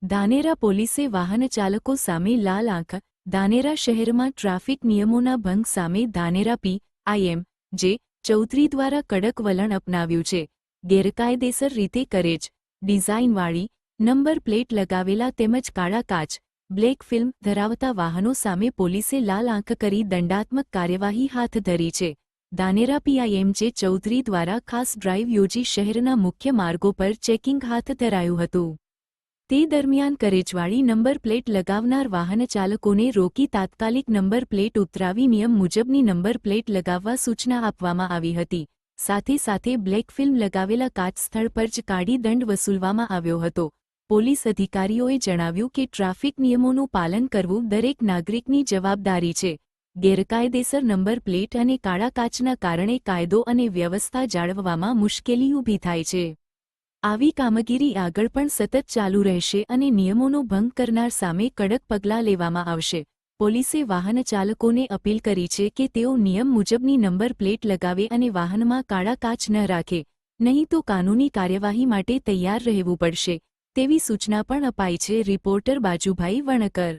ધાનેરા પોલીસે વાહન ચાલકો સામે લાલ આંખ. ધાનેરા શહેરમાં ટ્રાફિક નિયમોના ભંગ સામે ધાનેરા પી.આઈ.એમ. જે. ચૌધરી દ્વારા કડક વલણ અપનાવ્યું છે. ગેરકાયદેસર રીતે કરેજ ડિઝાઇનવાળી નંબર પ્લેટ લગાવેલા તેમજ કાળા કાચ, બ્લેક ફિલ્મ ધરાવતા વાહનો સામે પોલીસે લાલ આંખ કરી દંડાત્મક કાર્યવાહી હાથ ધરી છે. ધાનેરા પી.આઈ.એમ. જે. ચૌધરી દ્વારા ખાસ ડ્રાઇવ યોજી શહેરના મુખ્ય માર્ગો પર ચેકિંગ હાથ ધરાયું હતું. તે દરમિયાન કરેજવાળી નંબર પ્લેટ લગાવનાર વાહન ચાલકોને રોકી તાત્કાલિક નંબર પ્લેટ ઉતરાવી નિયમ મુજબની નંબર પ્લેટ લગાવવા સૂચના આપવામાં આવી હતી. સાથે સાથે બ્લેક ફિલ્મ લગાવેલા કાચ સ્થળ પર જ કાઢી દંડ વસૂલવામાં આવ્યો હતો. પોલીસ અધિકારીઓએ જણાવ્યું કે ટ્રાફિક નિયમોનું પાલન કરવું દરેક નાગરિકની જવાબદારી છે. ગેરકાયદેસર નંબર પ્લેટ અને કાળા કાચના કારણે કાયદો અને વ્યવસ્થા જાળવવામાં મુશ્કેલી ઊભી થાય છે. આવી કામગીરી આગળ પણ સતત ચાલુ રહેશે અને નિયમોનો ભંગ કરનાર સામે કડક પગલાં લેવામાં આવશે. પોલીસે વાહન ચાલકોને અપીલ કરી છે કે તેઓ નિયમ મુજબની નંબર પ્લેટ લગાવે અને વાહનમાં કાળા કાચ ન રાખે, નહીં તો કાનૂની કાર્યવાહી માટે તૈયાર રહેવું પડશે તેવી સૂચના પણ અપાઈ છે. રિપોર્ટર બાજુભાઈ વણકર.